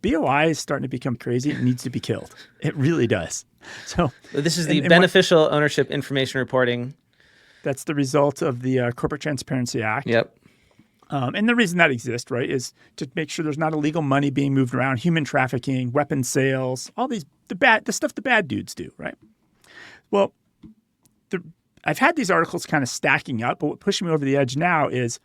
BOI is starting to become crazy. It needs to be killed. It really does. So This is the beneficial ownership information reporting. That's the result of the Corporate Transparency Act. Yep. And the reason that exists, right, is to make sure there's not illegal money being moved around, human trafficking, weapons sales, all the stuff the bad dudes do, right? Well, I've had these articles kind of stacking up, but what pushed me over the edge now is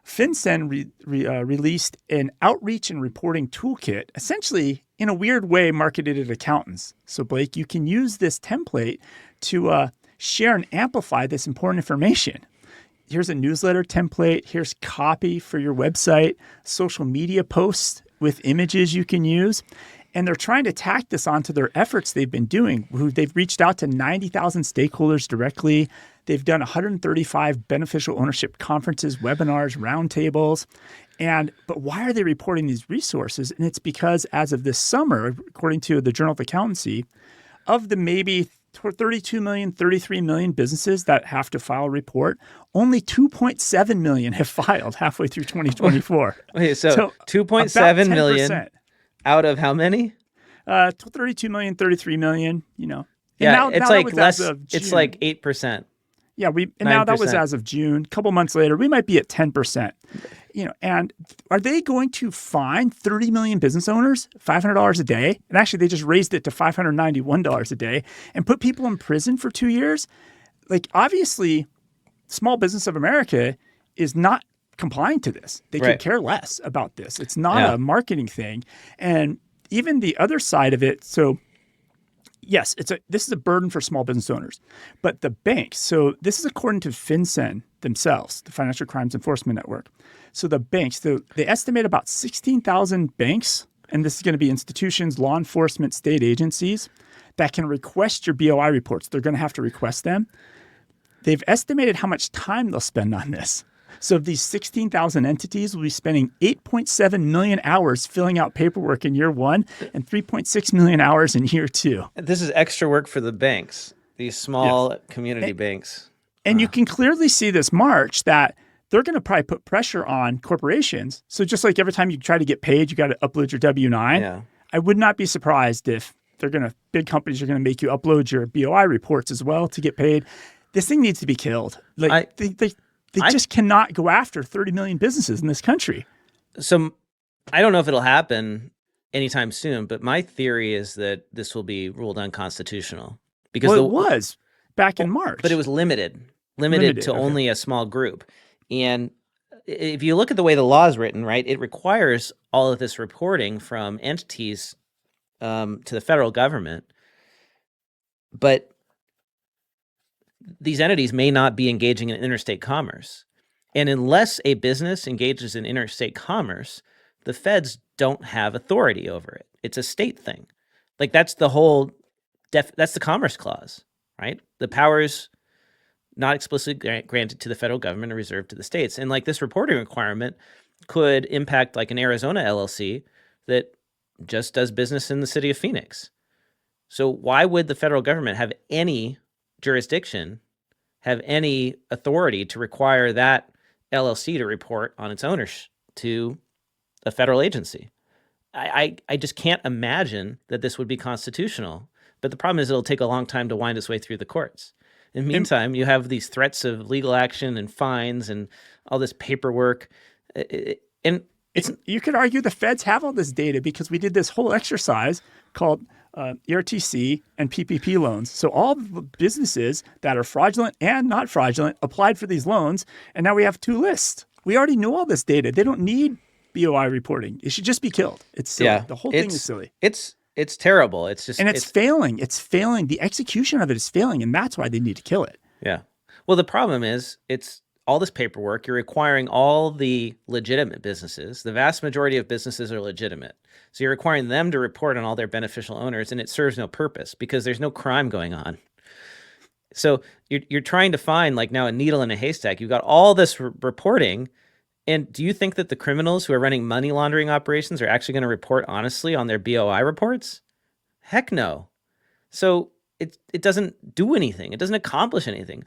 FinCEN released an outreach and reporting toolkit, essentially in a weird way marketed at accountants. So Blake, you can use this template to share and amplify this important information. Here's a newsletter template. Here's copy for your website, social media posts with images you can use. And they're trying to tack this onto their efforts they've been doing. They've reached out to 90,000 stakeholders directly. They've done 135 beneficial ownership conferences, webinars, roundtables. But why are they reporting these resources? And it's because as of this summer, according to the Journal of Accountancy, of the maybe 32 million, 33 million businesses that have to file a report, only 2.7 million have filed halfway through 2024. Okay, so 2.7 million out of how many? 32 million, 33 million, And yeah, it's like less, it's like 8%. Yeah, now that was as of June. A couple months later, we might be at 10%. And are they going to fine 30 million business owners $500 a day? And actually, they just raised it to $591 a day and put people in prison for 2 years. Like, obviously, Small Business of America is not complying to this. They could care less about this. It's not a marketing thing. And even the other side of it, so yes, this is a burden for small business owners. But the banks, so this is according to FinCEN themselves, the Financial Crimes Enforcement Network. So the banks, they estimate about 16,000 banks, and this is going to be institutions, law enforcement, state agencies, that can request your BOI reports. They're going to have to request them. They've estimated how much time they'll spend on this. So these 16,000 entities will be spending 8.7 million hours filling out paperwork in year one and 3.6 million hours in year two. This is extra work for the banks, these small community banks. And you can clearly see this March that they're going to probably put pressure on corporations. So just like every time you try to get paid, you got to upload your W-9. Yeah. I would not be surprised if big companies are going to make you upload your BOI reports as well to get paid. This thing needs to be killed. Like They just cannot go after 30 million businesses in this country. So I don't know if it'll happen anytime soon, but my theory is that this will be ruled unconstitutional. Because it was back in March. But it was limited to only a small group. And if you look at the way the law is written, right, it requires all of this reporting from entities to the federal government. But these entities may not be engaging in interstate commerce. And unless a business engages in interstate commerce, the feds don't have authority over it. It's a state thing. Like that's the whole, that's the Commerce Clause, right? The powers not explicitly granted to the federal government are reserved to the states. And like this reporting requirement could impact like an Arizona LLC that just does business in the city of Phoenix. So why would the federal government have any jurisdiction, have any authority to require that LLC to report on its owners to a federal agency? I just can't imagine that this would be constitutional. But the problem is it'll take a long time to wind its way through the courts. In the meantime, you have these threats of legal action and fines and all this paperwork. You could argue the feds have all this data because we did this whole exercise called ERTC and PPP loans. So all the businesses that are fraudulent and not fraudulent applied for these loans, and now we have two lists. We already know all this data. They don't need BOI reporting. It should just be killed. It's silly. Yeah, the whole thing is silly. It's terrible. It's failing. It's failing. The execution of it is failing, and that's why they need to kill it. Yeah. Well, the problem is it's all this paperwork. You're requiring all the legitimate businesses. The vast majority of businesses are legitimate. So you're requiring them to report on all their beneficial owners, and it serves no purpose because there's no crime going on. So you're trying to find like now a needle in a haystack. You've got all this reporting. And do you think that the criminals who are running money laundering operations are actually going to report honestly on their BOI reports? Heck no. So it doesn't do anything. It doesn't accomplish anything.